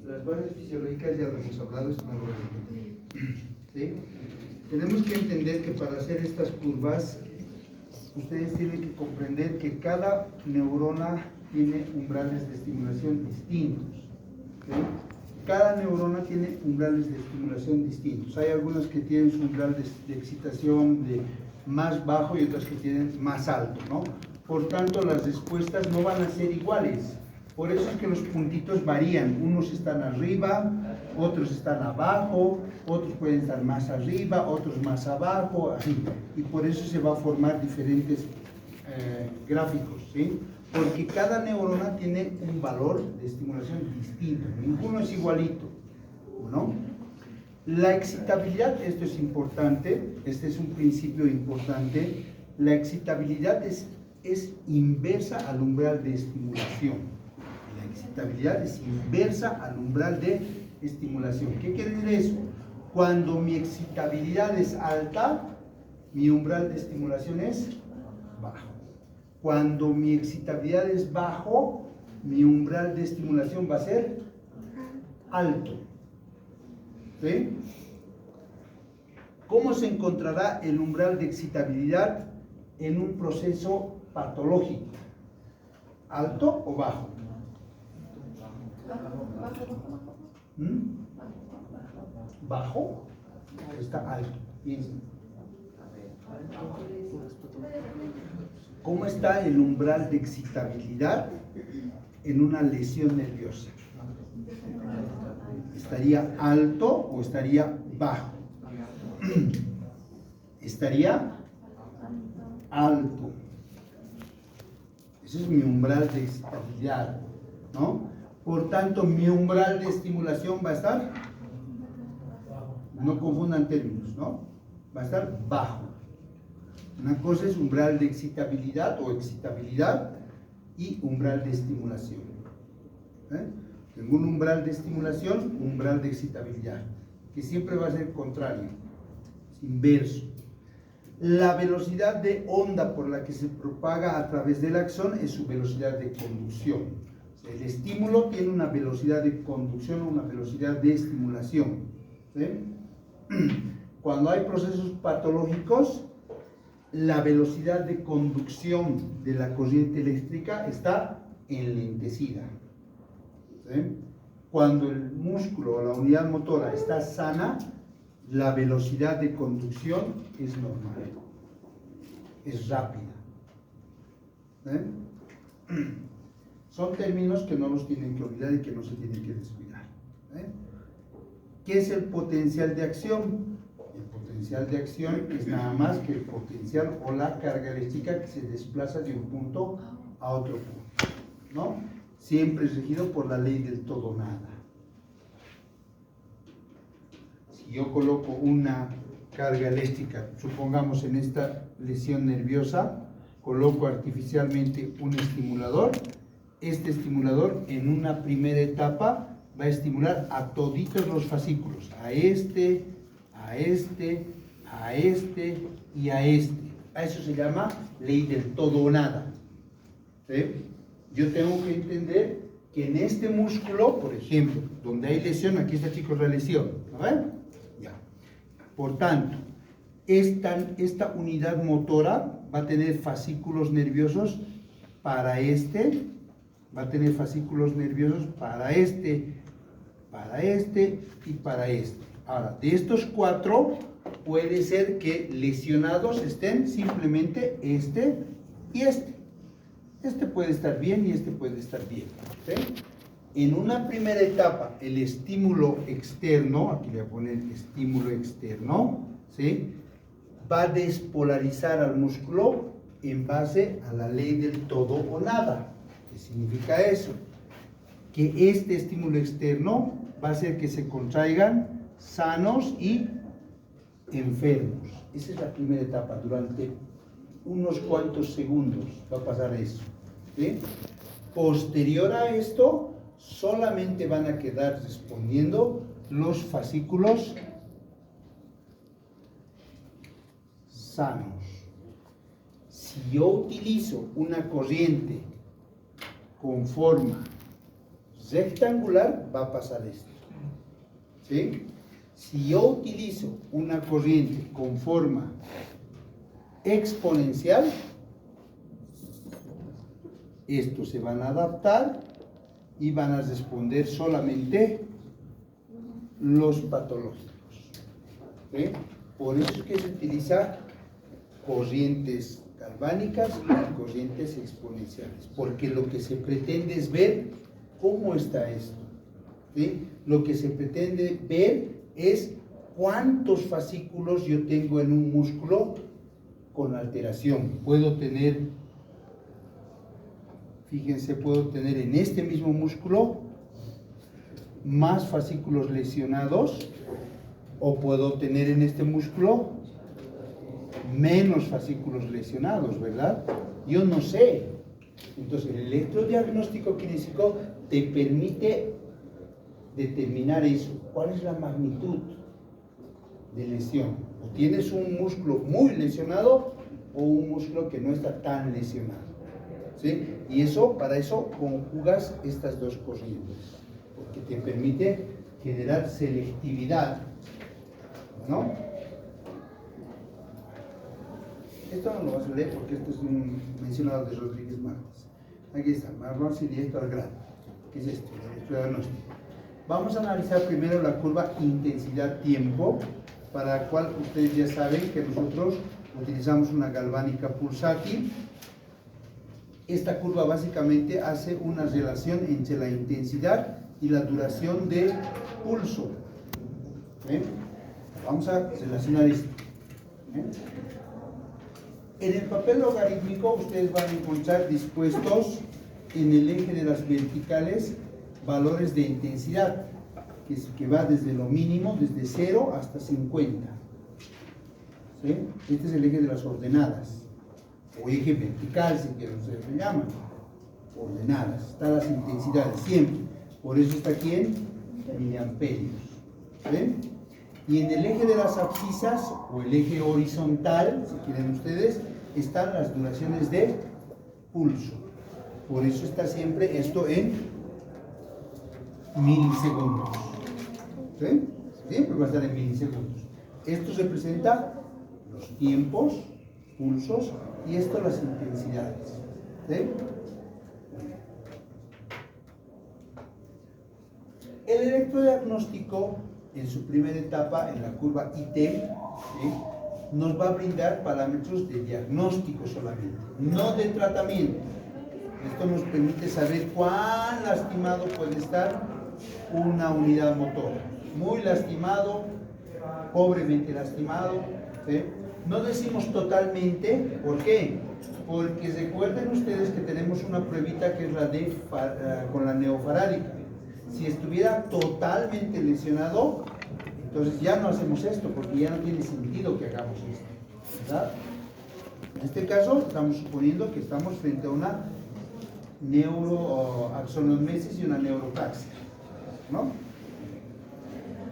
Las bases fisiológicas ya lo hemos hablado, esto no lo voy a repetir. ¿Sí? Tenemos que entender que para hacer estas curvas, ustedes tienen que comprender que cada neurona tiene umbrales de estimulación distintos. ¿Sí? Cada neurona tiene umbrales de estimulación distintos. Hay algunas que tienen su umbral de excitación más bajo y otras que tienen más alto, ¿no? por tanto las respuestas no van a ser iguales. Por eso es que los puntitos varían, unos están arriba, otros están abajo, otros pueden estar más arriba, otros más abajo, así. Y por eso se va a formar diferentes gráficos, ¿sí? Porque cada neurona tiene un valor de estimulación distinto, ninguno es igualito, ¿no? La excitabilidad, esto es importante, este es un principio importante, la excitabilidad es inversa al umbral de estimulación. La excitabilidad es inversa al umbral de estimulación. ¿Qué quiere decir eso? Cuando mi excitabilidad es alta, mi umbral de estimulación es bajo. Cuando mi excitabilidad es bajo, mi umbral de estimulación va a ser alto. ¿Sí? ¿Cómo se encontrará el umbral de excitabilidad en un proceso patológico? ¿Alto o bajo? ¿Mm? ¿Bajo? Está alto. Piensa. ¿Cómo está el umbral de excitabilidad en una lesión nerviosa? ¿Estaría alto o estaría bajo? Estaría alto. Ese es mi umbral de excitabilidad, ¿no? Por tanto, mi umbral de estimulación va a estar, no confundan términos, ¿no? Va a estar bajo. Una cosa es umbral de excitabilidad o excitabilidad y umbral de estimulación. Tengo un umbral de estimulación, umbral de excitabilidad, que siempre va a ser contrario, es inverso. La velocidad de onda por la que se propaga a través del axón es su velocidad de conducción. El estímulo tiene una velocidad de conducción o una velocidad de estimulación. ¿Sí? Cuando hay procesos patológicos, la velocidad de conducción de la corriente eléctrica está enlentecida. ¿Sí? Cuando el músculo o la unidad motora está sana, la velocidad de conducción es normal, es rápida. ¿Sí? Son términos que no los tienen que olvidar y que no se tienen que descuidar. ¿Qué es el potencial de acción? El potencial de acción es nada más que el potencial o la carga eléctrica que se desplaza de un punto a otro punto, ¿no? Siempre es regido por la ley del todo nada. Si yo coloco una carga eléctrica, supongamos en esta lesión nerviosa, coloco artificialmente un estimulador. Este estimulador en una primera etapa va a estimular a toditos los fascículos, a este, a este, a este y a este. A eso se llama ley del todo o nada. ¿Sí? Yo tengo que entender que en este músculo, por ejemplo, donde hay lesión, aquí está, chicos, la lesión, ¿no ven? Ya. Por tanto, esta unidad motora va a tener fascículos nerviosos para este, va a tener fascículos nerviosos para este y para este. Ahora, de estos cuatro, puede ser que lesionados estén simplemente este y este. Este puede estar bien y este puede estar bien. ¿Sí? En una primera etapa, el estímulo externo, aquí le voy a poner estímulo externo, ¿sí? Va a despolarizar al músculo en base a la ley del todo o nada. ¿Qué significa eso? Que este estímulo externo va a hacer que se contraigan sanos y enfermos. Esa es la primera etapa. Durante unos cuantos segundos va a pasar eso. ¿Sí? Posterior a esto, solamente van a quedar respondiendo los fascículos sanos. Si yo utilizo una corriente con forma rectangular, va a pasar esto. ¿Sí? Si yo utilizo una corriente con forma exponencial, estos se van a adaptar y van a responder solamente los patológicos. ¿Sí? Por eso es que se utiliza corrientes galvánicas y corrientes exponenciales, porque lo que se pretende es ver cómo está esto, ¿sí? Lo que se pretende ver es cuántos fascículos yo tengo en un músculo con alteración. Puedo tener, fíjense, puedo tener en este mismo músculo más fascículos lesionados, o puedo tener en este músculo menos fascículos lesionados, ¿verdad? Yo no sé. Entonces, el electrodiagnóstico kinésico te permite determinar eso. ¿Cuál es la magnitud de lesión? O tienes un músculo muy lesionado o un músculo que no está tan lesionado, ¿sí? Y eso, para eso conjugas estas dos corrientes, porque te permite generar selectividad, ¿no? Esto no lo vas a leer porque esto es un mencionado de Rodríguez Martínez. Aquí está, marrón y directo al grano. ¿Qué es esto? El electrodiagnóstico. Vamos a analizar primero la curva intensidad-tiempo, para la cual ustedes ya saben que nosotros utilizamos una galvánica pulsátil. Esta curva básicamente hace una relación entre la intensidad y la duración del pulso. ¿Ven? Vamos a relacionar esto. ¿Ven? En el papel logarítmico ustedes van a encontrar dispuestos en el eje de las verticales valores de intensidad, que va desde lo mínimo, desde 0 hasta 50. ¿Sí? Este es el eje de las ordenadas, o eje vertical, si quieren, ustedes le llaman. Ordenadas, están las intensidades siempre. Por eso está aquí en miliamperios. ¿Sí? Y en el eje de las abscisas, o el eje horizontal, si quieren ustedes, están las duraciones de pulso. Por eso está siempre esto en milisegundos. ¿Sí? Siempre va a estar en milisegundos. Esto representa los tiempos, pulsos, y esto las intensidades. ¿Sí? El electrodiagnóstico, en su primera etapa, en la curva IT, ¿sí?, nos va a brindar parámetros de diagnóstico solamente, no de tratamiento. Esto nos permite saber cuán lastimado puede estar una unidad motora. Muy lastimado, pobremente lastimado, ¿sí? No decimos totalmente. ¿Por qué? Porque recuerden ustedes que tenemos una pruebita que es la de con la neofarádica. Si estuviera totalmente lesionado, entonces ya no hacemos esto, porque ya no tiene sentido que hagamos esto, ¿verdad? En este caso estamos suponiendo que estamos frente a una neuroaxonomesis y una neuropraxia, ¿no?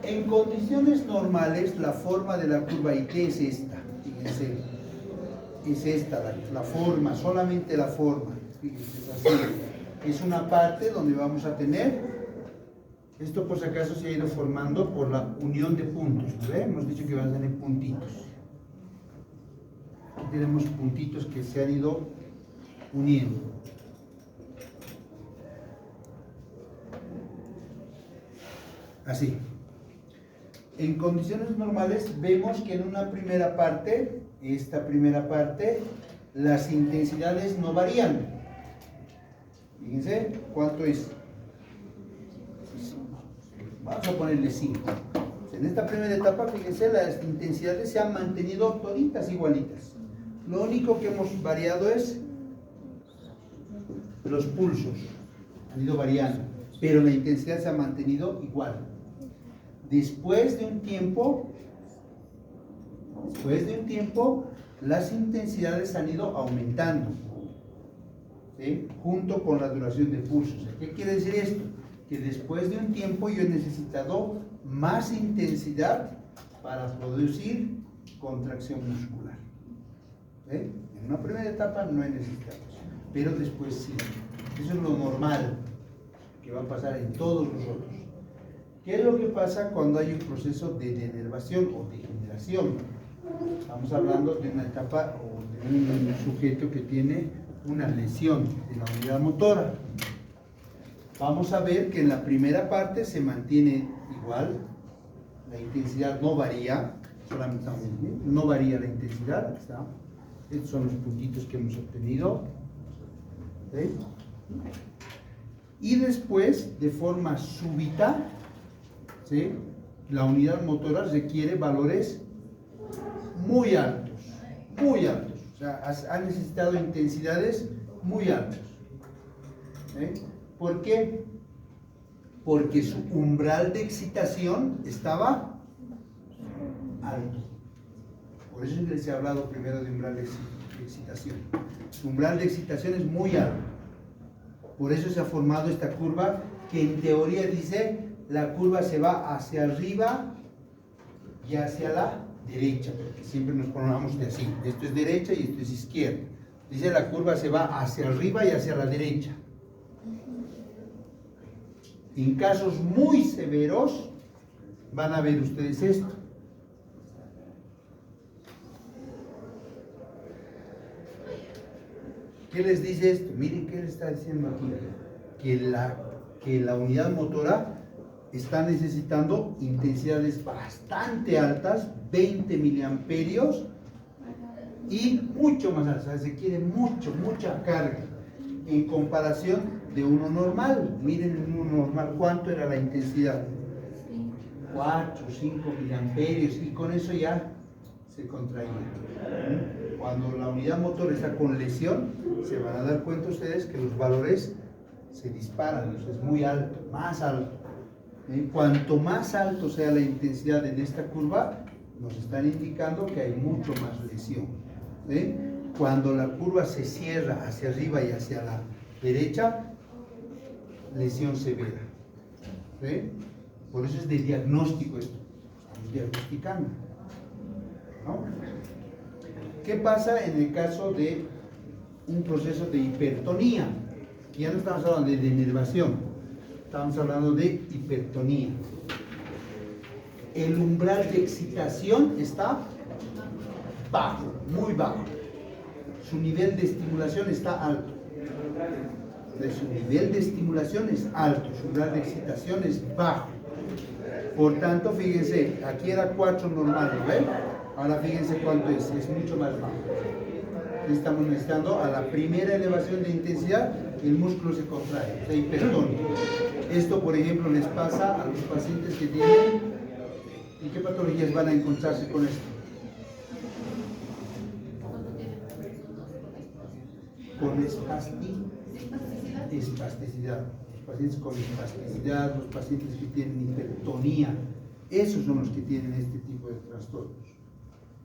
En condiciones normales, la forma de la curva IT es esta, fíjense, es esta, la forma, solamente la forma, fíjense, es así. Es una parte donde vamos a tener, esto por si acaso se ha ido formando por la unión de puntos, ¿no? Hemos dicho que van a tener puntitos. Aquí tenemos puntitos que se han ido uniendo. Así. En condiciones normales vemos que en una primera parte, esta primera parte, las intensidades no varían. Fíjense, ¿cuánto es? Vamos a ponerle 5. En esta primera etapa, fíjense, las intensidades se han mantenido toditas igualitas. Lo único que hemos variado es los pulsos. Han ido variando, pero la intensidad se ha mantenido igual. Después de un tiempo, las intensidades han ido aumentando, ¿sí?, junto con la duración de pulsos. ¿Qué quiere decir esto? Que después de un tiempo yo he necesitado más intensidad para producir contracción muscular. ¿Sí? En una primera etapa no he necesitado eso, pero después sí. Eso es lo normal que va a pasar en todos nosotros. ¿Qué es lo que pasa cuando hay un proceso de denervación o degeneración? Estamos hablando de una etapa o de un sujeto que tiene una lesión de la unidad motora. Vamos a ver que en la primera parte se mantiene igual, la intensidad no varía, solamente no varía la intensidad, aquí está. Estos son los puntitos que hemos obtenido. ¿Sí? Y después, de forma súbita, ¿sí?, la unidad motora requiere valores muy altos, muy altos. O sea, ha necesitado intensidades muy altas. ¿Por qué? Porque su umbral de excitación estaba alto. Por eso les he hablado primero de umbral de excitación. Su umbral de excitación es muy alto. Por eso se ha formado esta curva que en teoría dice la curva se va hacia arriba y hacia la derecha, porque siempre nos ponemos de así. Esto es derecha y esto es izquierda. Dice la curva se va hacia arriba y hacia la derecha. En casos muy severos van a ver ustedes esto. ¿Qué les dice esto? Miren qué le está diciendo aquí. Que la unidad motora está necesitando intensidades bastante altas, 20 miliamperios, y mucho más altas. O sea, se quiere mucha carga en comparación de uno normal. Miren en uno normal cuánto era la intensidad. 4, 5 miliamperios, y con eso ya se contraía. Cuando la unidad motor está con lesión, se van a dar cuenta ustedes que los valores se disparan, es muy alto, más alto. Cuanto más alto sea la intensidad en esta curva, nos están indicando que hay mucho más lesión. Cuando la curva se cierra hacia arriba y hacia la derecha, lesión severa. Por eso es de diagnóstico esto, estamos diagnosticando, ¿no? ¿Qué pasa en el caso de un proceso de hipertonía? Ya no estamos hablando de denervación, estamos hablando de hipertonía. El umbral de excitación está bajo, muy bajo. Su nivel de estimulación está alto. Su nivel de estimulación es alto, su umbral de excitación es bajo. Por tanto, fíjense, aquí era 4 normal, ¿no ven? Ahora fíjense cuánto es mucho más bajo. Estamos necesitando a la primera elevación de intensidad, el músculo se contrae, se hipertonia. Esto, por ejemplo, les pasa a los pacientes que tienen, ¿y qué patologías van a encontrarse con esto? Con espasticidad. Los pacientes con espasticidad, los pacientes que tienen hipertonía, esos son los que tienen este tipo de trastornos.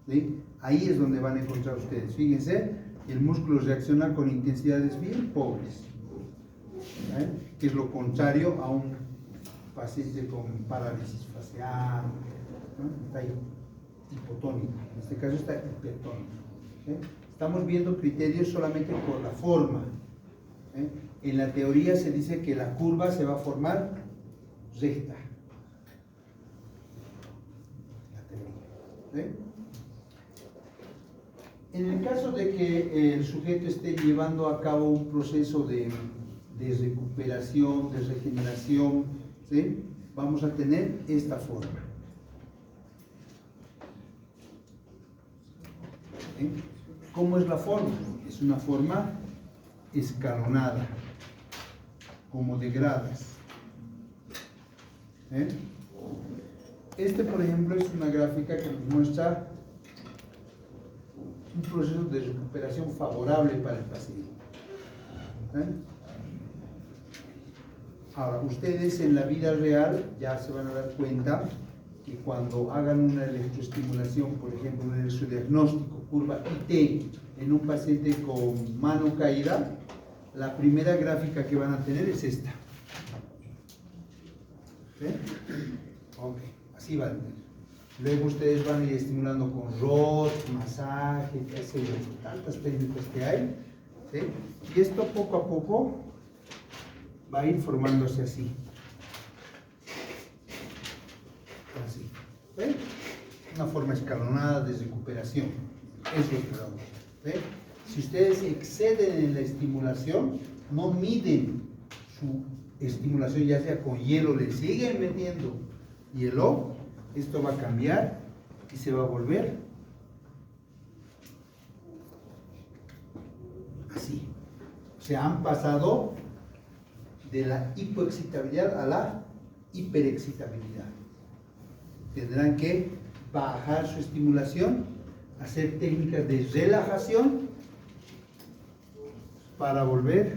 ¿Sí? Ahí es donde van a encontrar ustedes. Fíjense, el músculo reacciona con intensidades bien pobres, que es lo contrario a un paciente con parálisis facial, ¿no? Está ahí, hipotónico, en este caso está hipertónico. Estamos viendo criterios solamente por la forma. En la teoría se dice que la curva se va a formar recta. La teoría. En el caso de que el sujeto esté llevando a cabo un proceso de recuperación, de regeneración, ¿sí?, vamos a tener esta forma. ¿Cómo es la forma? Es una forma escalonada, como de gradas. Este, por ejemplo, es una gráfica que nos muestra un proceso de recuperación favorable para el paciente. Ahora, ustedes en la vida real ya se van a dar cuenta que cuando hagan una electroestimulación, por ejemplo, un electrodiagnóstico, curva IT, en un paciente con mano caída, la primera gráfica que van a tener es esta. Ok, así va a tener. Luego ustedes van a ir estimulando con ROS, masaje, qué sé yo, tantas técnicas que hay, ¿sí? Y esto poco a poco va a ir formándose así. Así. ¿Ven? Una forma escalonada de recuperación. Eso es lo que vamos. ¿Ven? Si ustedes exceden en la estimulación, no miden su estimulación, ya sea con hielo, le siguen metiendo hielo, esto va a cambiar y se va a volver Se han pasado de la hipoexcitabilidad a la hiperexcitabilidad. Tendrán que bajar su estimulación, hacer técnicas de relajación para volver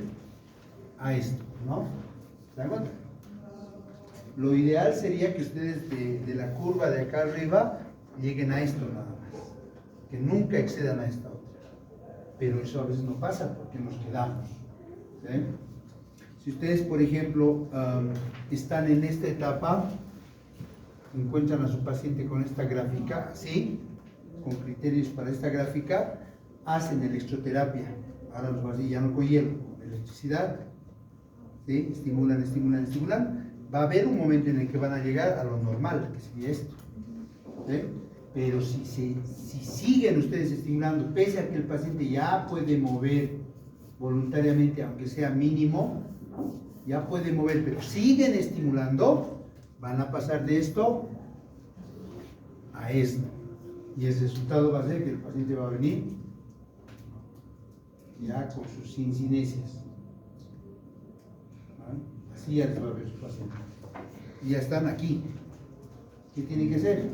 a esto, ¿no? ¿Se dan cuenta? Lo ideal sería que ustedes de la curva de acá arriba lleguen a esto nada más, que nunca excedan a esta otra. Pero eso a veces no pasa porque nos quedamos. ¿Sí? Si ustedes, por ejemplo, están en esta etapa, encuentran a su paciente con esta gráfica, así, con criterios para esta gráfica, hacen electroterapia. Ahora los va a decir, ya no con hielo, con electricidad. ¿Sí? Estimulan, estimulan, estimulan. Va a haber un momento en el que van a llegar a lo normal, que sería esto. ¿Sí? Pero si siguen ustedes estimulando, pese a que el paciente ya puede mover voluntariamente, aunque sea mínimo, ya puede mover, pero siguen estimulando, van a pasar de esto a esto. Y el resultado va a ser que el paciente va a venir ya con sus incinesias. ¿Vale? Así ya les va a ver su paciente. Y ya están aquí. ¿Qué tienen que hacer?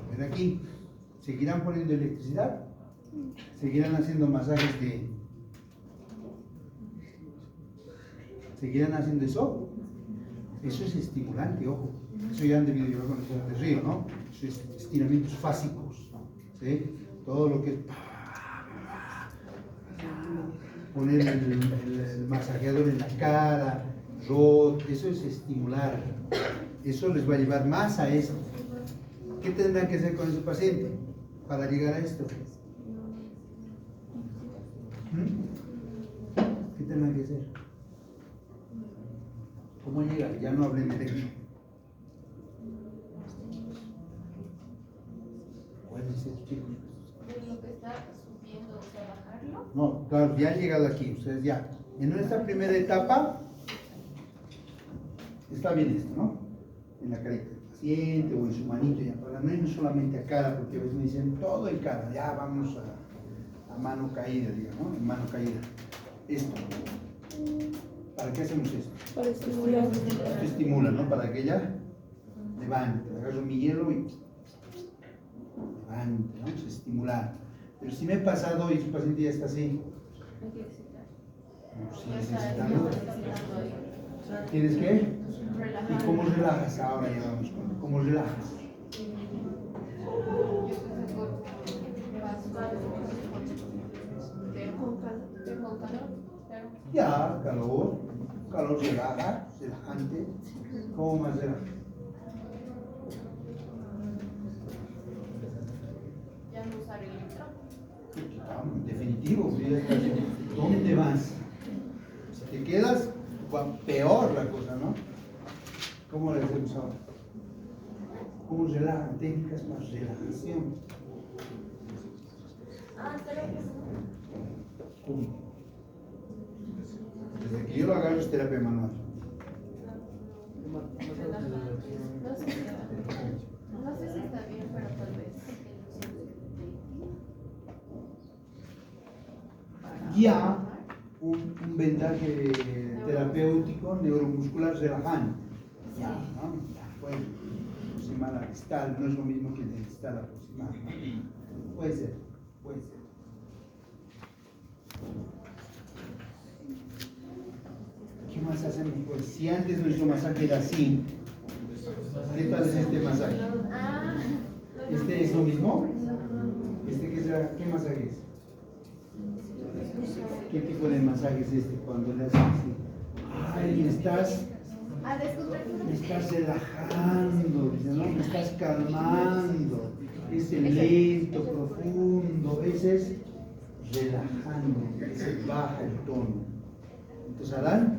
Volver aquí. ¿Seguirán poniendo electricidad? ¿Seguirán haciendo masajes de... ¿Seguirán haciendo eso? Eso es estimulante, ojo. Eso ya han debido llevar con el de Río, ¿no? Eso es estiramientos fásicos. ¿Sí? Todo lo que es... Poner el masajeador en la cara, eso es estimular. Eso les va a llevar más a esto. ¿Qué tendrán que hacer con ese paciente para llegar a esto? ¿Qué tendrán que hacer? ¿Cómo llegar? Ya no hablen de esto. Puede ser, chicos. Lo que está subiendo, o sea, bajarlo. No, claro, ya han llegado aquí, ustedes ya. En esta primera etapa, está bien esto, ¿no? En la carita del paciente o en su manito, ya, para no solamente a cara, porque a veces me dicen todo en cara, ya vamos a mano caída, digamos, en mano caída. Esto. ¿Para qué hacemos esto? Para estimular. Esto estimula, ¿no? Para que ella levante, agarro mi hielo y levante, ¿no? Es estimular. Pero si me he pasado y su paciente ya está así, Hay que excitar. no, sí, Ya necesitando. está excitando ahí. ¿Tienes qué? Relajar. ¿Y cómo relajas? Ahora ya vamos con cómo relajas. Yo empecé por con calor, claro. Ya, calor relaja, relajante. ¿Cómo más relaja? Ya no usar el electro. Definitivo, ya estás bien. ¿Dónde vas? Si te quedas, va peor la cosa, ¿no? ¿Cómo le hacemos ahora? ¿Cómo relajan? Técnicas para relajación. ¿Cómo? Desde que yo lo agarro es terapia manual. No sé si está bien, pero tal vez. Ya un vendaje terapéutico neuromuscular relajante. Ya, ¿no? Ya, puede aproximar al distal, no es lo mismo que el distal aproximar, ¿no? Puede ser, puede ser. ¿Qué más hacemos? Pues si antes nuestro masaje era así, ¿qué tal es este masaje? ¿Este es lo mismo? ¿Este qué será? ¿Qué masaje es? ¿Qué tipo de masaje es este cuando le haces así? Ay, me estás relajando, dice, ¿no? Me estás calmando. Ese lento, profundo, ese es relajando, ese baja el tono. Entonces harán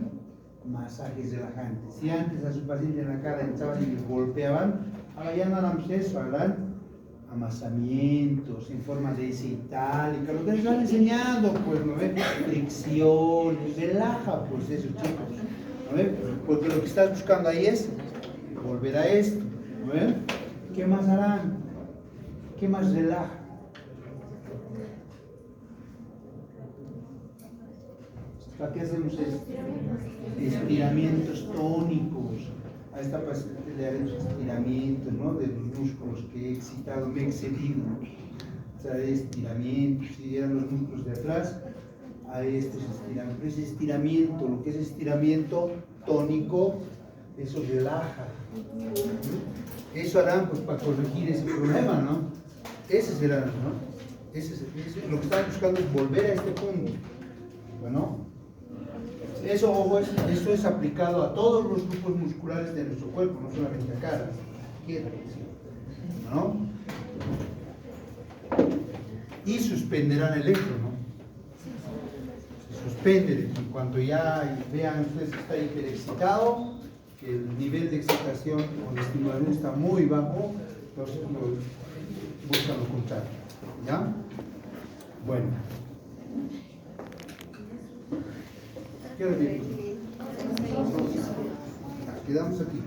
masajes relajantes. Si antes a su paciente en la cara entraban y les golpeaban, ahora ya no harán eso, harán amasamientos en forma de ese itálica, lo que les han enseñado, pues, ¿no ves? Fricciones, relaja, pues, eso, chicos, ¿no ves? Porque lo que estás buscando ahí es volver a esto, ¿no ves? ¿Qué más harán? ¿Qué más relaja? ¿Para qué hacemos esto? Estiramientos tónicos. A esta paciente le haré estiramientos, ¿no? De los músculos que he excitado, me he excedido. O sea, estiramientos, si eran los músculos de atrás, a este estiramiento. Ese estiramiento, lo que es estiramiento tónico, eso relaja. Eso harán pues para corregir ese problema, ¿no? Ese será, ¿no? Lo que están buscando es volver a este punto. Bueno, eso, ojo, eso es aplicado a todos los grupos musculares de nuestro cuerpo, no solamente a cara, ¿no? Y suspenderán el eje, ¿no? Se suspende, en cuanto ya vean ustedes que está hiperexcitado, que el nivel de excitación o de estimulación está muy bajo, entonces buscan lo contrario, ¿ya? Bueno. ¿Qué hora viene? Quedamos aquí.